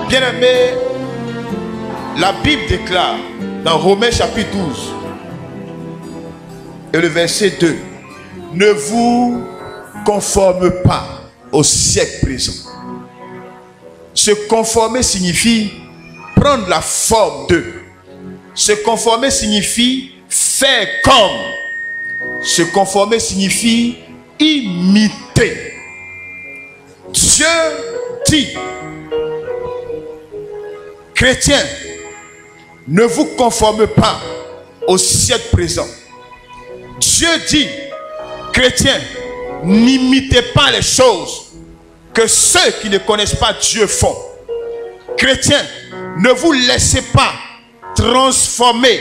Bien-aimés, la Bible déclare dans Romains chapitre 12 et le verset 2, ne vous conformez pas au siècle présent. Se conformer signifie prendre la forme de. Se conformer signifie faire comme. Se conformer signifie imiter. Dieu dit, chrétiens, ne vous conformez pas au siècle présent. Dieu dit, chrétiens, n'imitez pas les choses que ceux qui ne connaissent pas Dieu font. Chrétiens, ne vous laissez pas transformer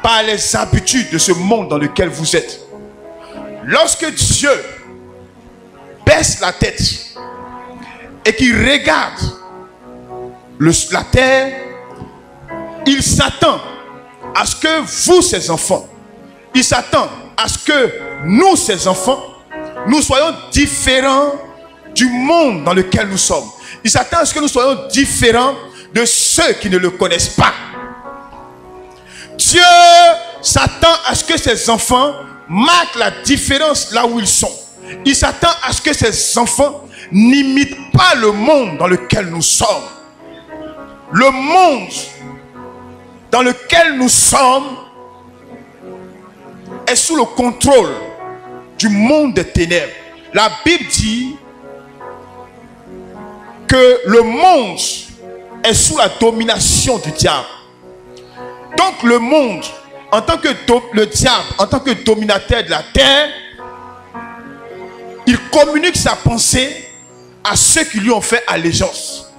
par les habitudes de ce monde dans lequel vous êtes. Lorsque Dieu baisse la tête et qu'il regarde la terre, il s'attend à ce que vous, ses enfants, il s'attend à ce que nous, ses enfants, nous soyons différents du monde dans lequel nous sommes. Il s'attend à ce que nous soyons différents de ceux qui ne le connaissent pas. Dieu s'attend à ce que ses enfants marquent la différence là où ils sont. Il s'attend à ce que ses enfants n'imitent pas le monde dans lequel nous sommes. Le monde dans lequel nous sommes est sous le contrôle du monde des ténèbres. La Bible dit que le monde est sous la domination du diable. Donc le monde, en tant que le diable, en tant que dominateur de la terre, il communique sa pensée à ceux qui lui ont fait allégeance.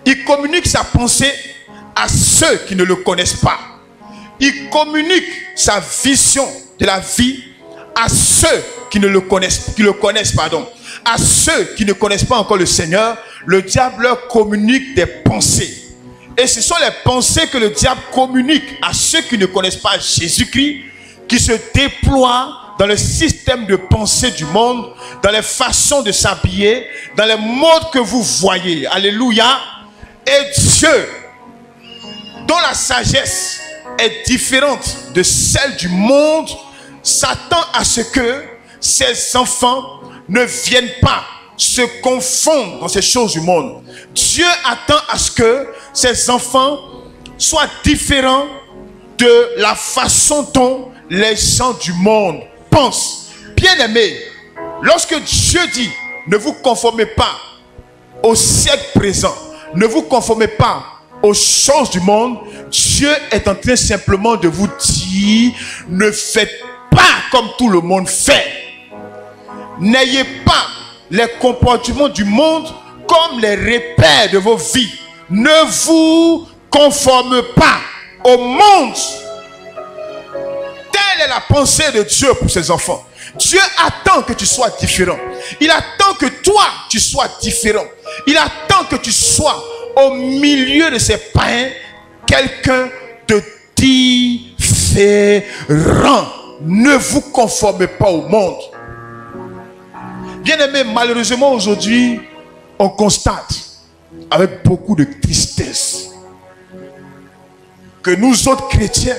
Il communique sa pensée à ceux qui ne le connaissent pas. Il communique sa vision de la vie à ceux qui ne le connaissent, à ceux qui ne connaissent pas encore le Seigneur. Le diable leur communique des pensées. Et ce sont les pensées que le diable communique à ceux qui ne connaissent pas Jésus-Christ, qui se déploient dans le système de pensée du monde, dans les façons de s'habiller, dans les modes que vous voyez. Alléluia. Et Dieu, dont la sagesse est différente de celle du monde, s'attend à ce que ses enfants ne viennent pas se confondre dans ces choses du monde. Dieu attend à ce que ses enfants soient différents de la façon dont les gens du monde pensent. Bien-aimés, lorsque Dieu dit ne vous conformez pas au siècle présent, ne vous conformez pas aux choses du monde, Dieu est en train simplement de vous dire ne faites pas comme tout le monde fait. N'ayez pas les comportements du monde comme les repères de vos vies. Ne vous conformez pas au monde. Telle est la pensée de Dieu pour ses enfants. Dieu attend que tu sois différent. Il attend que toi, tu sois différent. Il attend que tu sois au milieu de ces païens quelqu'un de différent. Ne vous conformez pas au monde. Bien-aimés, malheureusement aujourd'hui, on constate avec beaucoup de tristesse que nous autres chrétiens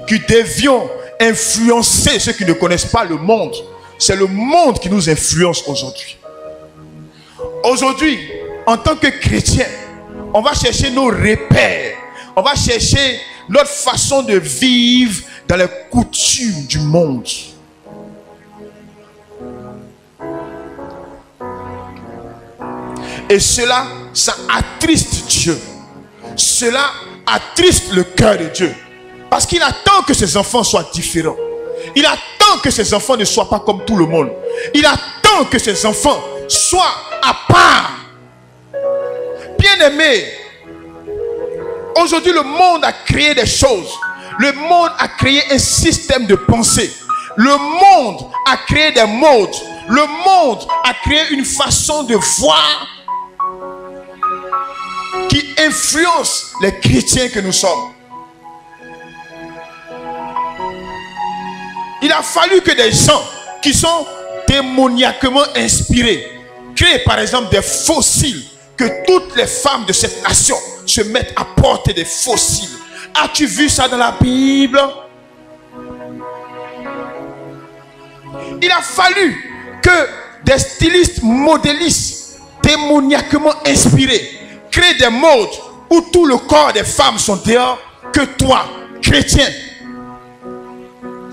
qui devions influencer ceux qui ne connaissent pas le monde, c'est le monde qui nous influence aujourd'hui. Aujourd'hui, en tant que chrétiens, on va chercher nos repères, on va chercher notre façon de vivre dans les coutumes du monde. Et cela, ça attriste Dieu. Cela attriste le cœur de Dieu. Parce qu'il attend que ses enfants soient différents. Il attend que ses enfants ne soient pas comme tout le monde. Il attend que ses enfants soient à part. Bien-aimés, aujourd'hui le monde a créé des choses. Le monde a créé un système de pensée. Le monde a créé des modes. Le monde a créé une façon de voir qui influence les chrétiens que nous sommes. Il a fallu que des gens qui sont démoniaquement inspirés créent par exemple des fossiles que toutes les femmes de cette nation se mettent à porter des fossiles. As-tu vu ça dans la Bible? Il a fallu que des stylistes modélistes démoniaquement inspirés créent des modes où tout le corps des femmes sont dehors, que toi, chrétien,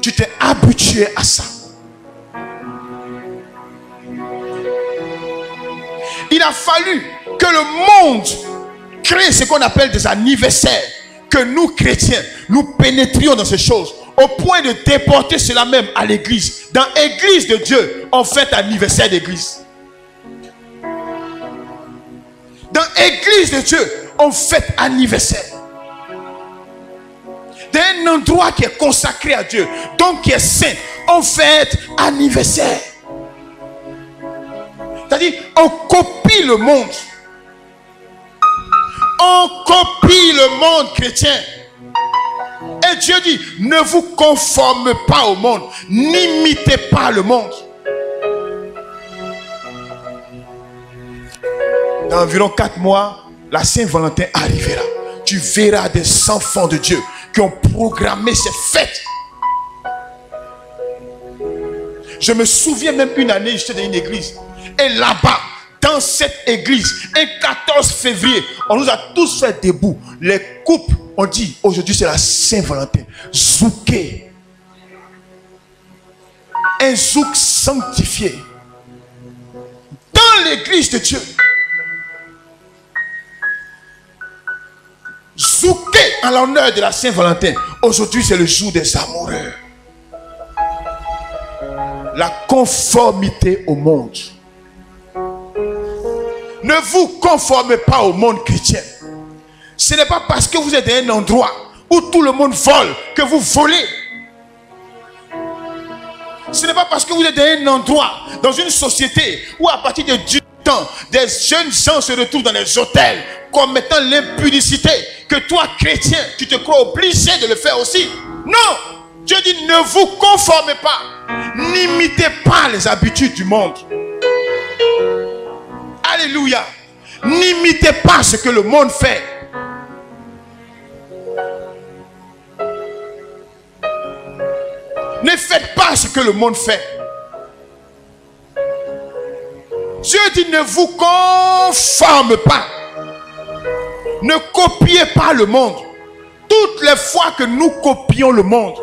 tu t'es habitué à ça. Il a fallu que le monde crée ce qu'on appelle des anniversaires, que nous, chrétiens, nous pénétrions dans ces choses, au point de déporter cela même à l'église. Dans l'église de Dieu, on fête anniversaire d'église. Dans l'église de Dieu, on fête anniversaire. Dans un endroit qui est consacré à Dieu, donc qui est saint, on fête anniversaire. C'est-à-dire, on copie le monde. On copie le monde chrétien. Et Dieu dit, ne vous conformez pas au monde, n'imitez pas le monde. Dans environ 4 mois, la Saint-Valentin arrivera. Tu verras des enfants de Dieu qui ont programmé ces fêtes. Je me souviens même une année, j'étais dans une église. Et là-bas, dans cette église, un 14 février, on nous a tous fait debout. Les couples ont dit, aujourd'hui c'est la Saint-Valentin. Zouké. Un zouk sanctifié. Dans l'église de Dieu. Zouké en l'honneur de la Saint-Valentin. Aujourd'hui c'est le jour des amoureux. La conformité au monde. Ne vous conformez pas au monde chrétien. Ce n'est pas parce que vous êtes dans un endroit où tout le monde vole que vous volez. Ce n'est pas parce que vous êtes dans un endroit, dans une société où à partir de 10 ans, des jeunes gens se retrouvent dans les hôtels commettant l'impudicité, que toi chrétien, tu te crois obligé de le faire aussi. Non! Dieu dit, ne vous conformez pas. N'imitez pas les habitudes du monde. Alléluia. N'imitez pas ce que le monde fait. Ne faites pas ce que le monde fait. Dieu dit, ne vous conformez pas. Ne copiez pas le monde. Toutes les fois que nous copions le monde,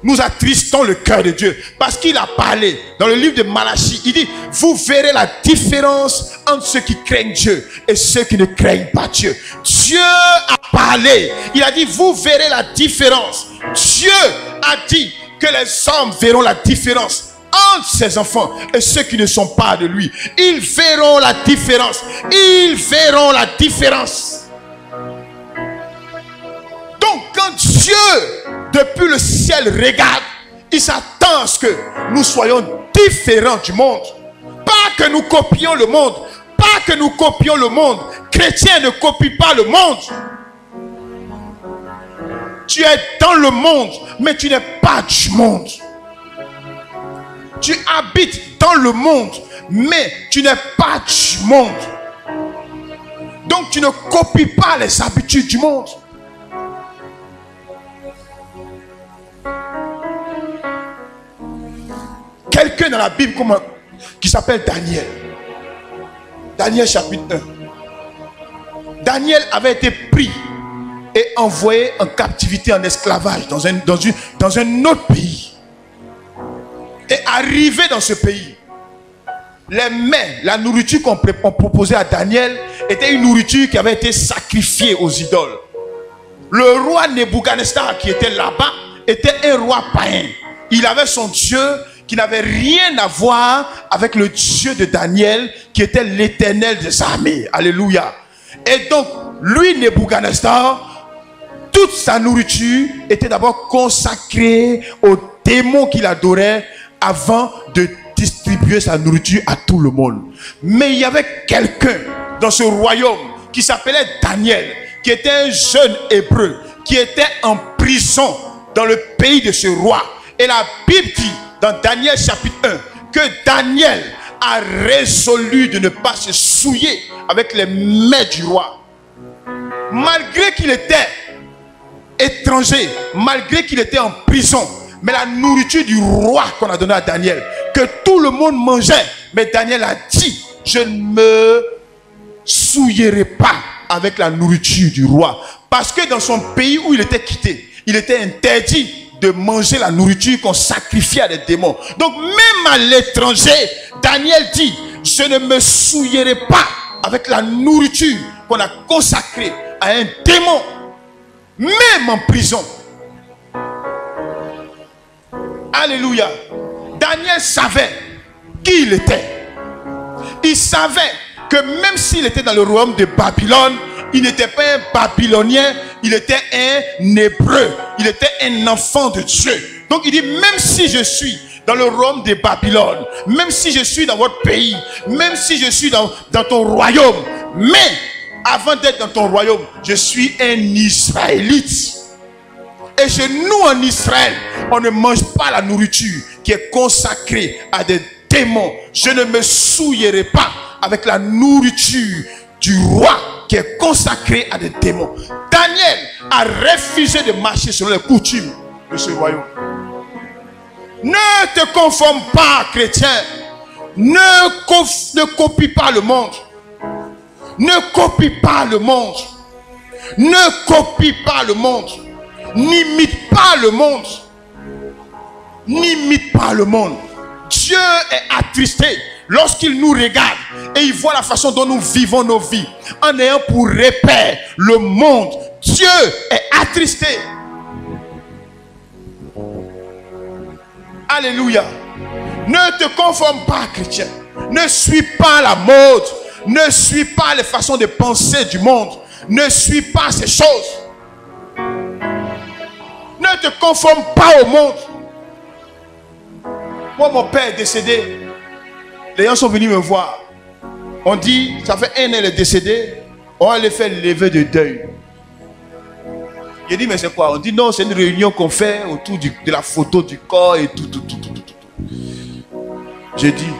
nous attristons le cœur de Dieu. Parce qu'il a parlé dans le livre de Malachie. Il dit, vous verrez la différence entre ceux qui craignent Dieu et ceux qui ne craignent pas Dieu. Dieu a parlé. Il a dit, vous verrez la différence. Dieu a dit que les hommes verront la différence entre ses enfants et ceux qui ne sont pas de lui. Ils verront la différence. Ils verront la différence. Donc quand Dieu depuis le ciel regarde, il s'attend à ce que nous soyons différents du monde. Pas que nous copions le monde. Pas que nous copions le monde. Chrétien ne copie pas le monde. Tu es dans le monde, mais tu n'es pas du monde. Tu habites dans le monde, mais tu n'es pas du monde. Donc tu ne copies pas les habitudes du monde. Quelqu'un dans la Bible qui s'appelle Daniel. Daniel chapitre 1. Daniel avait été pris et envoyé en captivité, en esclavage dans un autre pays. Et arrivé dans ce pays, les mets, la nourriture qu'on proposait à Daniel était une nourriture qui avait été sacrifiée aux idoles. Le roi Nebuchadnezzar qui était là-bas était un roi païen. Il avait son Dieu qui n'avait rien à voir avec le Dieu de Daniel qui était l'Éternel des armées. Alléluia. Et donc, lui, Nebuchadnezzar, toute sa nourriture était d'abord consacrée aux démons qu'il adorait avant de distribuer sa nourriture à tout le monde. Mais il y avait quelqu'un dans ce royaume qui s'appelait Daniel, qui était un jeune hébreu, qui était en prison dans le pays de ce roi. Et la Bible dit, dans Daniel chapitre 1, que Daniel a résolu de ne pas se souiller avec les mets du roi. Malgré qu'il était étranger, malgré qu'il était en prison, mais la nourriture du roi qu'on a donnée à Daniel, que tout le monde mangeait, mais Daniel a dit, je ne me souillerai pas avec la nourriture du roi. Parce que dans son pays où il était quitté, il était interdit de manger la nourriture qu'on sacrifiait à des démons. Donc même à l'étranger, Daniel dit, je ne me souillerai pas avec la nourriture qu'on a consacrée à un démon, même en prison. Alléluia. Daniel savait qui il était. Il savait que même s'il était dans le royaume de Babylone, il n'était pas un Babylonien, il était un Hébreu. Il était un enfant de Dieu. Donc il dit, même si je suis dans le royaume de Babylone, même si je suis dans votre pays, même si je suis dans ton royaume, mais avant d'être dans ton royaume, je suis un Israélite. Et chez nous en Israël, on ne mange pas la nourriture qui est consacrée à des démons. Je ne me souillerai pas avec la nourriture du roi qui est consacrée à des démons. Daniel a refusé de marcher selon les coutumes de ce royaume. Ne te conforme pas, chrétien. Ne copie pas le monde. Ne copie pas le monde. Ne copie pas le monde. N'imite pas le monde. N'imite pas le monde. Dieu est attristé lorsqu'il nous regarde et il voit la façon dont nous vivons nos vies en ayant pour repère le monde. Dieu est attristé. Alléluia. Ne te conforme pas, chrétien. Ne suis pas la mode. Ne suis pas les façons de penser du monde. Ne suis pas ces choses. Ne te conforme pas au monde. Moi, mon père est décédé. Les gens sont venus me voir. On dit, ça fait 1 an il est décédé. On va aller faire lever de deuil. J'ai dit, mais c'est quoi? On dit, non, c'est une réunion qu'on fait autour de la photo du corps et tout. J'ai dit,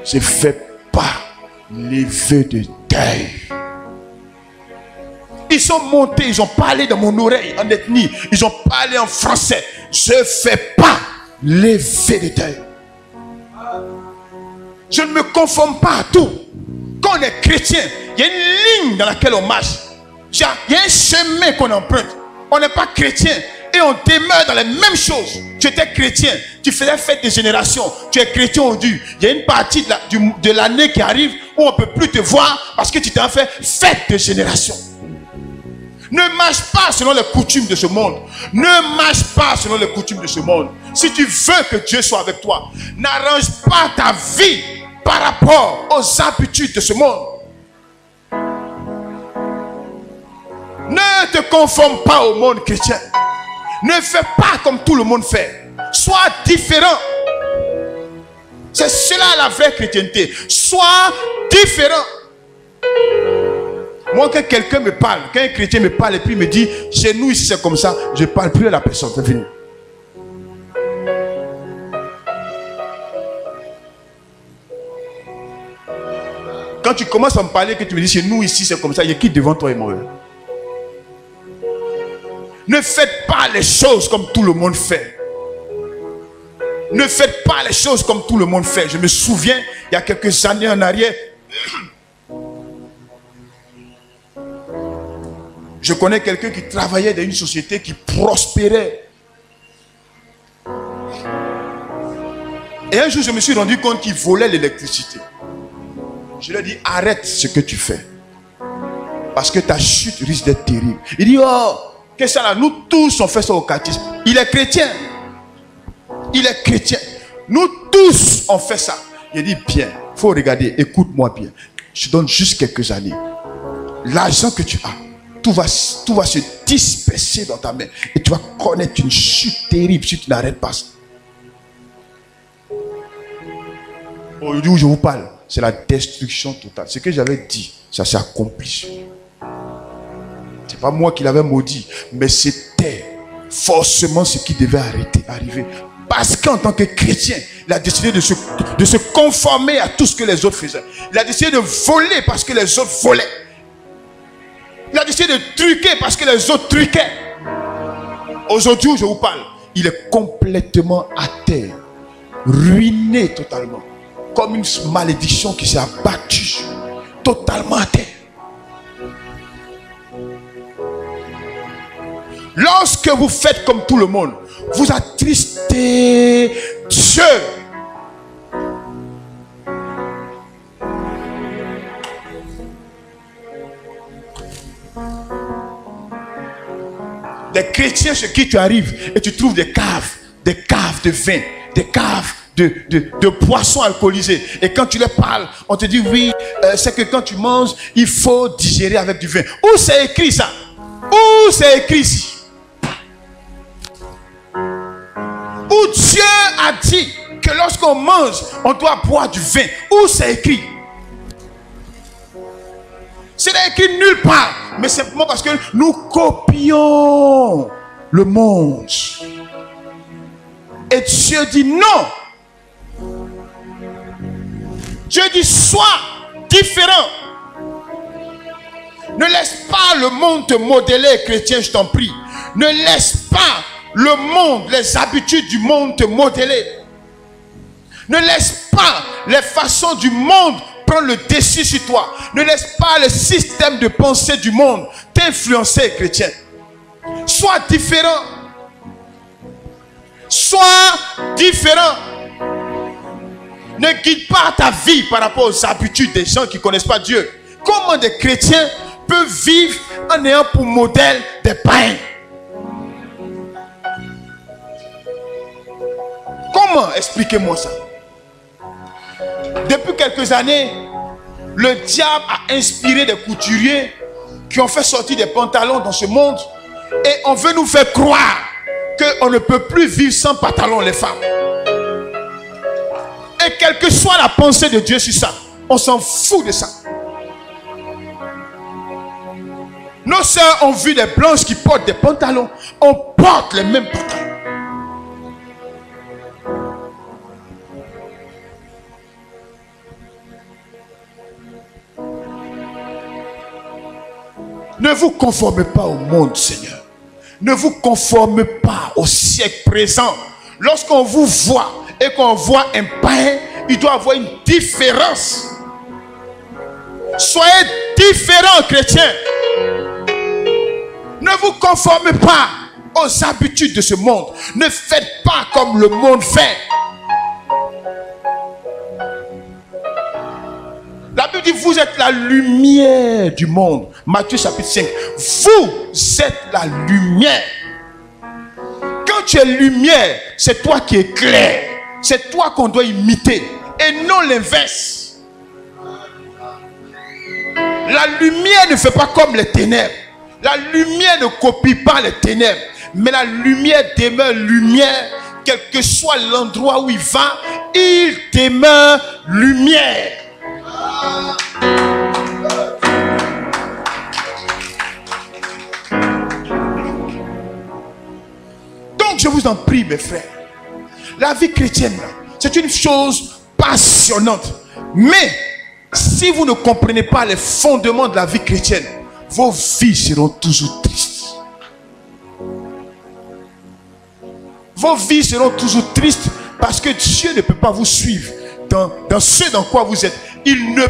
je ne fais pas lever de deuil. Ils sont montés, ils ont parlé dans mon oreille en ethnie. Ils ont parlé en français. Je ne fais pas lever de deuil. Je ne me conforme pas à tout. Quand on est chrétien, il y a une ligne dans laquelle on marche. Il y a un chemin qu'on emprunte. On n'est pas chrétien et on demeure dans les mêmes choses. Tu étais chrétien, tu faisais fête des générations. Tu es chrétien aujourd'hui. Il y a une partie de l'année qui arrive où on ne peut plus te voir parce que tu t'en fait fête de génération. Ne marche pas selon les coutumes de ce monde. Ne marche pas selon les coutumes de ce monde. Si tu veux que Dieu soit avec toi, n'arrange pas ta vie par rapport aux habitudes de ce monde. Ne te conforme pas au monde chrétien. Ne fais pas comme tout le monde fait. Sois différent. C'est cela la vraie chrétienté. Sois différent. Moi, quand quelqu'un me parle, quand un chrétien me parle et puis me dit, chez nous ici c'est comme ça, je ne parle plus à la personne. C'est fini. Quand tu commences à me parler, que tu me dis, chez nous ici c'est comme ça, il y a qui devant toi et moi? Ne faites pas les choses comme tout le monde fait. Ne faites pas les choses comme tout le monde fait. Je me souviens, il y a quelques années en arrière, je connais quelqu'un qui travaillait dans une société qui prospérait. Et un jour, je me suis rendu compte qu'il volait l'électricité. Je lui ai dit, arrête ce que tu fais. Parce que ta chute risque d'être terrible. Il dit, oh, qu'est-ce que ça là? Nous tous, on fait ça au catéchisme. Il est chrétien. Il est chrétien. Nous tous, on fait ça. Il dit, bien, il faut regarder, écoute-moi bien. Je te donne juste quelques années. L'argent que tu as, tout va se disperser dans ta main. Et tu vas connaître une chute terrible si tu n'arrêtes pas ça. Aujourd'hui où je vous parle, c'est la destruction totale. Ce que j'avais dit, ça s'est accompli. C'est pas moi qui l'avais maudit, mais c'était forcément ce qui devait arriver. Parce qu'en tant que chrétien, il a décidé de se conformer à tout ce que les autres faisaient. Il a décidé de voler parce que les autres volaient. Il a décidé de truquer parce que les autres truquaient. Aujourd'hui où je vous parle, il est complètement à terre, ruiné totalement, comme une malédiction qui s'est abattue, totalement à terre. Lorsque vous faites comme tout le monde, vous attristez Dieu. Les chrétiens chez qui tu arrives et tu trouves des caves de vin, des caves de poissons alcoolisés. Et quand tu leur parles, on te dit oui, c'est que quand tu manges, il faut digérer avec du vin. Où c'est écrit ça? Où c'est écrit ici? Où Dieu a dit que lorsqu'on mange, on doit boire du vin. Où c'est écrit? Ce n'est écrit nulle part, mais simplement parce que nous copions le monde. Et Dieu dit non. Dieu dit sois différent. Ne laisse pas le monde te modeler, chrétien, je t'en prie. Ne laisse pas le monde, les habitudes du monde te modeler. Ne laisse pas les façons du monde prendre le dessus sur toi. Ne laisse pas le système de pensée du monde t'influencer, chrétien. Sois différent. Sois différent. Ne guide pas ta vie par rapport aux habitudes des gens qui ne connaissent pas Dieu. Comment des chrétiens peuvent vivre en ayant pour modèle des païens? Comment? Expliquez-moi ça. Depuis quelques années, le diable a inspiré des couturiers qui ont fait sortir des pantalons dans ce monde et on veut nous faire croire qu'on ne peut plus vivre sans pantalon, les femmes. Et quelle que soit la pensée de Dieu sur ça, on s'en fout de ça. Nos sœurs ont vu des blanches qui portent des pantalons. On porte les mêmes pantalons. Ne vous conformez pas au monde, Seigneur. Ne vous conformez pas au siècle présent. Lorsqu'on vous voit et qu'on voit un païen, il doit avoir une différence. Soyez différents, chrétiens. Ne vous conformez pas aux habitudes de ce monde. Ne faites pas comme le monde fait. La Bible dit, vous êtes la lumière du monde. Matthieu chapitre 5. Vous êtes la lumière. Quand tu es lumière, c'est toi qui éclaires. C'est toi qu'on doit imiter. Et non l'inverse. La lumière ne fait pas comme les ténèbres. La lumière ne copie pas les ténèbres. Mais la lumière demeure lumière. Quel que soit l'endroit où il va, il demeure lumière. Donc je vous en prie, mes frères, la vie chrétienne, c'est une chose passionnante. Mais si vous ne comprenez pas les fondements de la vie chrétienne, vos vies seront toujours tristes. Vos vies seront toujours tristes parce que Dieu ne peut pas vous suivre dans ce dans quoi vous êtes. Il ne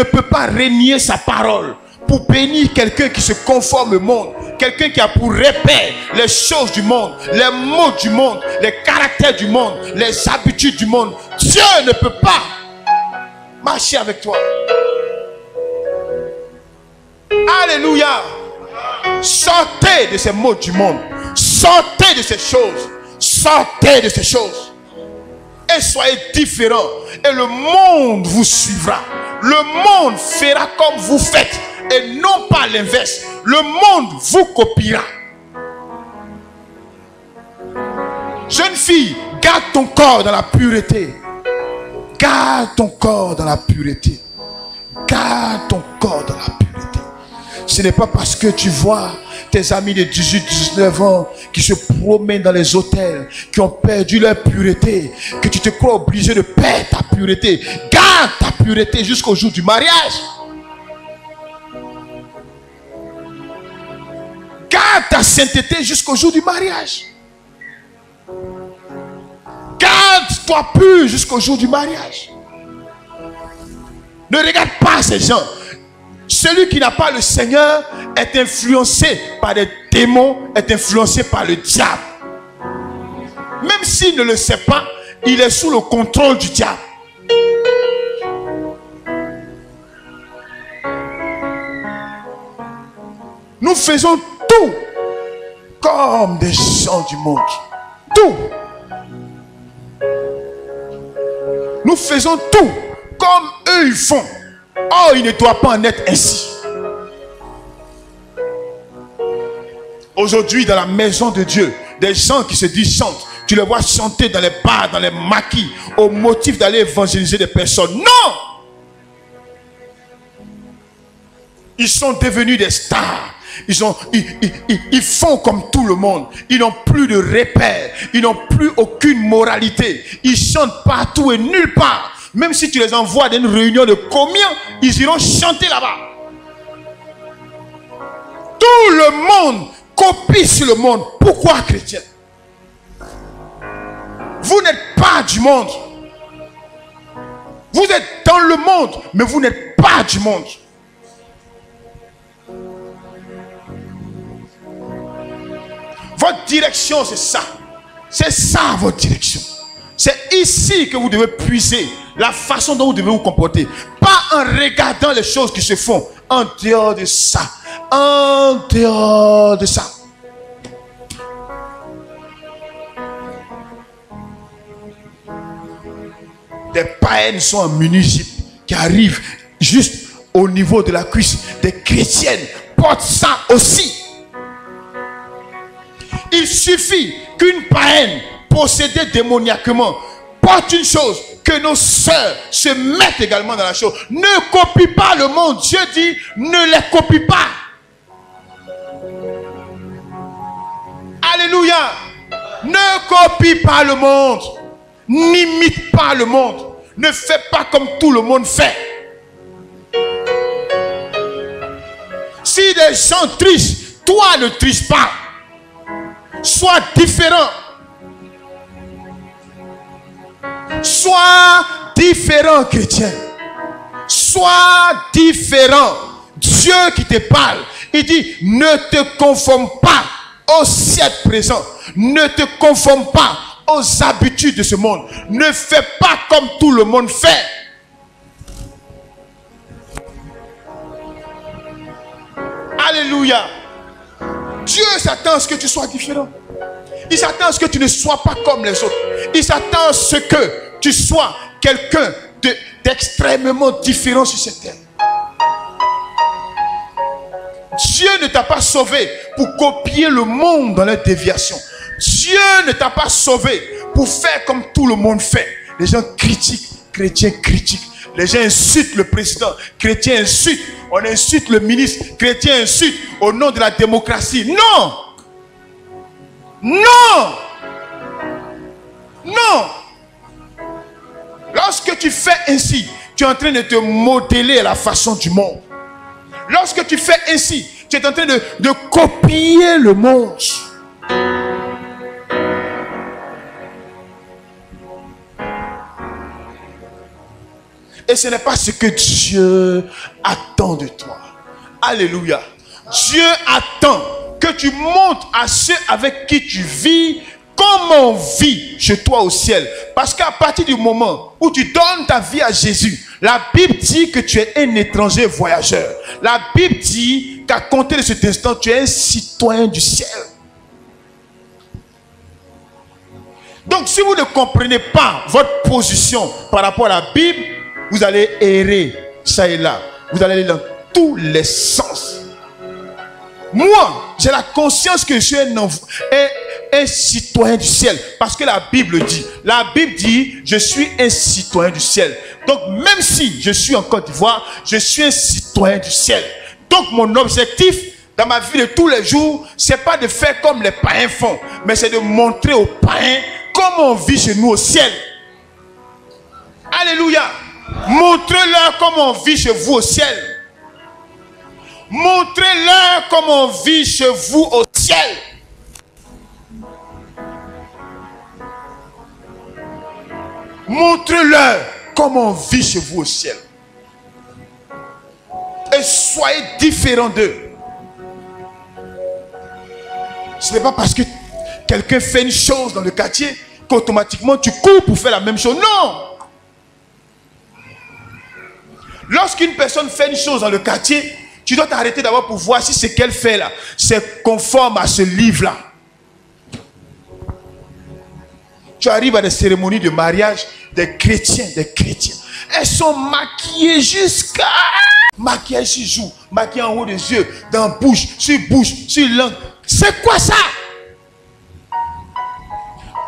peut pas régner sa parole pour bénir quelqu'un qui se conforme au monde, quelqu'un qui a pour repère les choses du monde, les mots du monde, les caractères du monde, les habitudes du monde. Dieu ne peut pas marcher avec toi. Alléluia. Sortez de ces mots du monde. Sortez de ces choses. Sortez de ces choses. Et soyez différents. Et le monde vous suivra. Le monde fera comme vous faites. Et non pas l'inverse. Le monde vous copiera. Jeune fille, garde ton corps dans la pureté. Garde ton corps dans la pureté. Garde ton corps dans la pureté. Ce n'est pas parce que tu vois tes amis de 18-19 ans qui se promènent dans les hôtels, qui ont perdu leur pureté, que tu te crois obligé de perdre ta pureté. Garde ta pureté jusqu'au jour du mariage. Garde ta sainteté jusqu'au jour du mariage. Garde-toi pur jusqu'au jour du mariage. Ne regarde pas ces gens. Celui qui n'a pas le Seigneur est influencé par des démons, est influencé par le diable. Même s'il ne le sait pas, il est sous le contrôle du diable. Nous faisons tout comme des gens du monde. Tout. Nous faisons tout comme eux ils font. Oh, il ne doit pas en être ainsi. Aujourd'hui, dans la maison de Dieu, des gens qui se disent chantent, tu les vois chanter dans les bars, dans les maquis, au motif d'aller évangéliser des personnes. Non! Ils sont devenus des stars. Ils font comme tout le monde. Ils n'ont plus de repères. Ils n'ont plus aucune moralité. Ils chantent partout et nulle part. Même si tu les envoies dans une réunion de communion, ils iront chanter là-bas. Tout le monde copie sur le monde. Pourquoi chrétien? Vous n'êtes pas du monde. Vous êtes dans le monde, mais vous n'êtes pas du monde. Votre direction, c'est ça. C'est ça votre direction. C'est ici que vous devez puiser la façon dont vous devez vous comporter. Pas en regardant les choses qui se font. En dehors de ça. En dehors de ça. Des païennes sont en mini-jupe qui arrivent juste au niveau de la cuisse. Des chrétiennes portent ça aussi. Il suffit qu'une païenne possédée démoniaquement porte une chose, que nos sœurs se mettent également dans la chose. Ne copie pas le monde. Dieu dit, ne les copie pas. Alléluia. Ne copie pas le monde. N'imite pas le monde. Ne fais pas comme tout le monde fait. Si des gens trichent, toi ne triche pas. Sois différent. Sois différent, chrétien. Sois différent. Dieu qui te parle, il dit, ne te conforme pas au siècle présent. Ne te conforme pas aux habitudes de ce monde. Ne fais pas comme tout le monde fait. Alléluia. Dieu s'attend à ce que tu sois différent. Il s'attend à ce que tu ne sois pas comme les autres. Il s'attend à ce que tu sois quelqu'un d'extrêmement différent sur cette terre. Dieu ne t'a pas sauvé pour copier le monde dans leur déviation. Dieu ne t'a pas sauvé pour faire comme tout le monde fait. Les gens critiquent, chrétiens critiquent. Les gens insultent le président, chrétiens insultent. On insulte le ministre, chrétien insulte au nom de la démocratie. Non! Non! Non! Lorsque tu fais ainsi, tu es en train de te modeler à la façon du monde. Lorsque tu fais ainsi, tu es en train de copier le monde. Et ce n'est pas ce que Dieu attend de toi. Alléluia. Dieu attend que tu montres à ceux avec qui tu vis comment on vit chez toi au ciel. Parce qu'à partir du moment où tu donnes ta vie à Jésus, la Bible dit que tu es un étranger voyageur. La Bible dit qu'à compter de cet instant, tu es un citoyen du ciel. Donc si vous ne comprenez pas votre position par rapport à la Bible, vous allez errer ça et là. Vous allez aller dans tous les sens. Moi, j'ai la conscience que je suis un citoyen du ciel. Parce que la Bible dit, je suis un citoyen du ciel. Donc même si je suis en Côte d'Ivoire, je suis un citoyen du ciel. Donc mon objectif dans ma vie de tous les jours, ce n'est pas de faire comme les païens font, mais c'est de montrer aux païens comment on vit chez nous au ciel. Alléluia. Montrez-leur comment on vit chez vous au ciel. Montrez-leur comment on vit chez vous au ciel. Montrez-leur comment on vit chez vous au ciel. Et soyez différents d'eux. Ce n'est pas parce que quelqu'un fait une chose dans le quartier qu'automatiquement tu cours pour faire la même chose. Non. Lorsqu'une personne fait une chose dans le quartier, tu dois t'arrêter d'abord pour voir si ce qu'elle fait là, c'est conforme à ce livre-là. Tu arrives à des cérémonies de mariage des chrétiens. Elles sont maquillées jusqu'à... Maquillage sur joue, maquillage en haut des yeux, dans la bouche, sur langue. C'est quoi ça?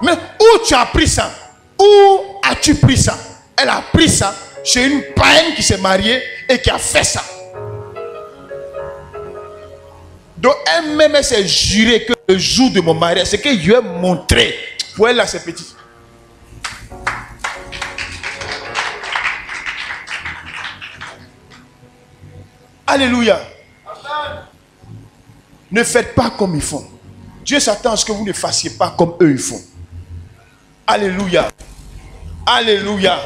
Mais où tu as pris ça? Où as-tu pris ça? Elle a pris ça chez une païenne qui s'est mariée et qui a fait ça. Donc elle-même, elle s'est jurée que le jour de mon mariage, c'est que je vais montrer. Pour elle là, c'est petit. Alléluia. Ne faites pas comme ils font. Dieu s'attend à ce que vous ne fassiez pas comme eux ils font. Alléluia. Alléluia.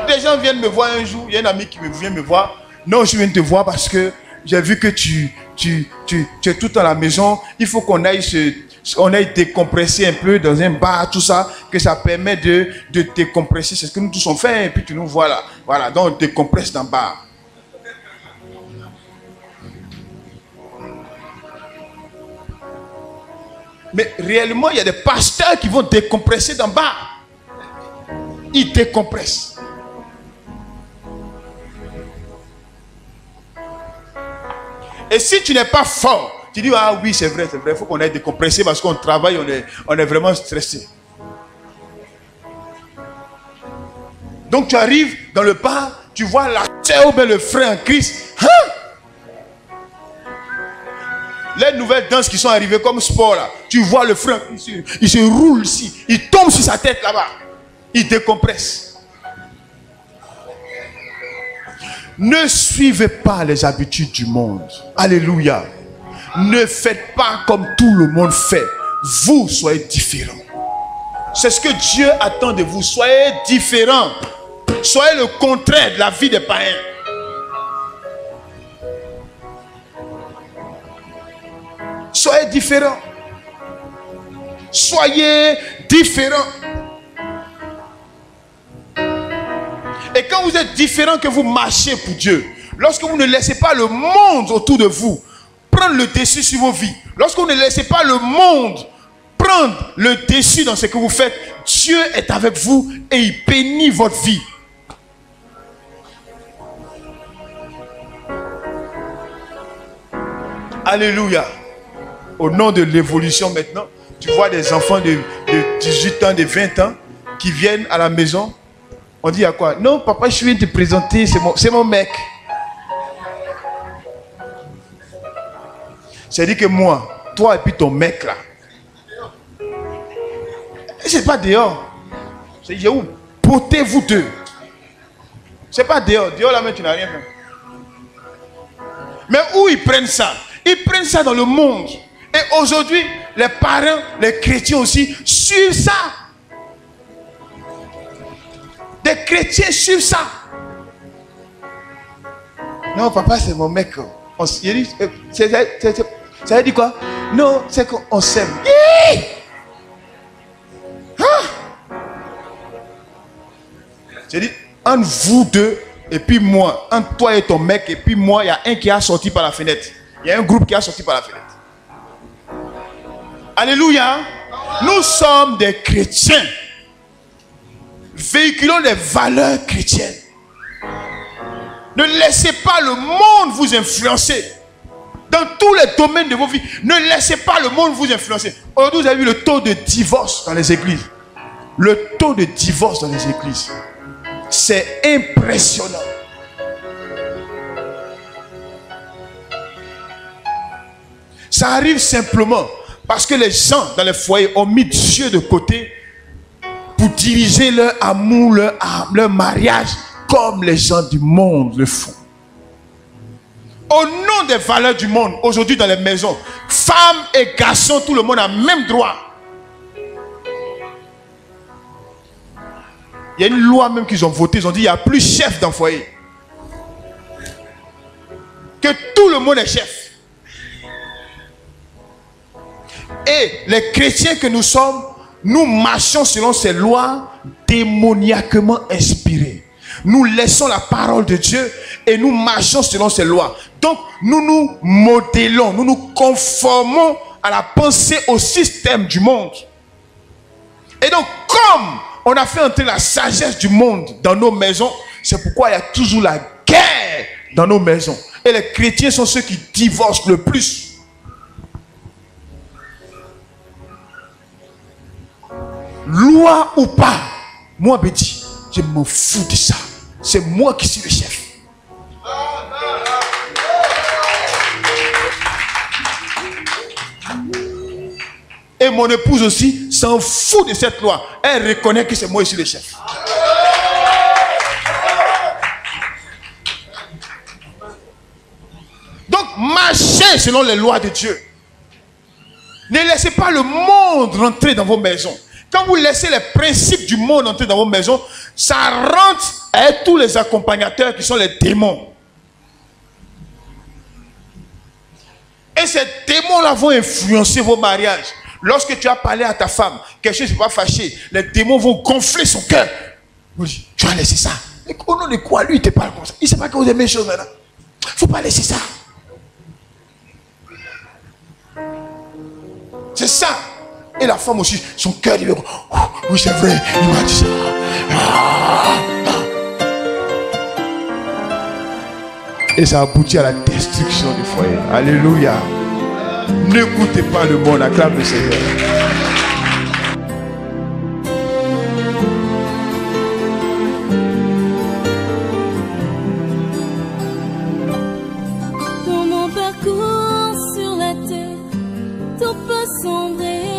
Des gens viennent me voir un jour. Il y a un ami qui vient me voir. Non, je viens te voir parce que j'ai vu que tu es tout à la maison. Il faut qu'on aille décompresser un peu dans un bar, tout ça, que ça permet de décompresser. C'est ce que nous tous on fait. Et puis tu nous vois là. Voilà, donc on décompresse dans le bar. Mais réellement, il y a des pasteurs qui vont décompresser dans le bar. Ils décompressent. Et si tu n'es pas fort, tu dis, ah oui, c'est vrai, il faut qu'on aille décompresser parce qu'on travaille, on est vraiment stressé. Donc tu arrives dans le bar, tu vois la sœur ou bien le frère en Christ. Hein? Les nouvelles danses qui sont arrivées comme sport là, tu vois le frère, il se roule ici, il tombe sur sa tête là-bas, il décompresse. Ne suivez pas les habitudes du monde. Alléluia. Ne faites pas comme tout le monde fait. Vous soyez différents. C'est ce que Dieu attend de vous. Soyez différents. Soyez le contraire de la vie des païens. Soyez différents. Soyez différents. Et quand vous êtes différents, que vous marchez pour Dieu, lorsque vous ne laissez pas le monde autour de vous prendre le dessus sur vos vies, lorsque vous ne laissez pas le monde prendre le dessus dans ce que vous faites, Dieu est avec vous et il bénit votre vie. Alléluia. Au nom de l'évolution maintenant, tu vois des enfants de 18 ans, de 20 ans qui viennent à la maison. On dit à quoi? Non, papa, je viens te présenter, c'est mon mec. C'est-à-dire que moi, toi et puis ton mec là, c'est pas dehors. C'est où? Potez-vous deux. C'est pas dehors. Dehors là, mais tu n'as rien fait. Mais où ils prennent ça? Ils prennent ça dans le monde. Et aujourd'hui, les parents, les chrétiens aussi, suivent ça. Des chrétiens suivent ça. Non, papa, c'est mon mec. Ça veut dire quoi? Non, c'est qu'on s'aime. J'ai dit, entre vous deux, et puis moi, entre toi et ton mec, et puis moi, il y a un qui a sorti par la fenêtre. Il y a un groupe qui a sorti par la fenêtre. Alléluia. Nous sommes des chrétiens. Véhiculons des valeurs chrétiennes. Ne laissez pas le monde vous influencer. Dans tous les domaines de vos vies, ne laissez pas le monde vous influencer. Aujourd'hui, vous avez vu le taux de divorce dans les églises. Le taux de divorce dans les églises. C'est impressionnant. Ça arrive simplement parce que les gens dans les foyers ont mis Dieu de côté pour diriger leur amour, leur mariage comme les gens du monde le font. Au nom des valeurs du monde, aujourd'hui dans les maisons, femmes et garçons, tout le monde a le même droit. Il y a une loi même qu'ils ont votée, ils ont dit il n'y a plus chef dans le foyer. Que tout le monde est chef. Et les chrétiens que nous sommes, nous marchons selon ces lois démoniaquement inspirées. Nous laissons la parole de Dieu et nous marchons selon ces lois. Donc nous nous modélons, nous nous conformons à la pensée, au système du monde. Et donc comme on a fait entrer la sagesse du monde dans nos maisons, c'est pourquoi il y a toujours la guerre dans nos maisons. Et les chrétiens sont ceux qui divorcent le plus. Loi ou pas, moi Bédi, je me fous de ça. C'est moi qui suis le chef. Et mon épouse aussi s'en fout de cette loi. Elle reconnaît que c'est moi qui suis le chef. Donc marchez selon les lois de Dieu. Ne laissez pas le monde rentrer dans vos maisons. Quand vous laissez les principes du monde entrer dans vos maisons, ça rentre avec tous les accompagnateurs qui sont les démons. Et ces démons-là vont influencer vos mariages. Lorsque tu as parlé à ta femme, quelque chose ne va pas fâcher, les démons vont gonfler son cœur. Tu as laissé ça. Mais au nom de quoi lui il te parle comme ça? Il ne sait pas que vous aimez les choses maintenant. Il ne faut pas laisser ça. C'est ça. Et la femme aussi, son cœur, il veut. Oui, c'est vrai, il m'a dit ça. Et ça aboutit à la destruction du foyer. Alléluia. N'écoutez pas le monde, acclame le Seigneur. Dans mon parcours sur la terre, tout peut sombrer.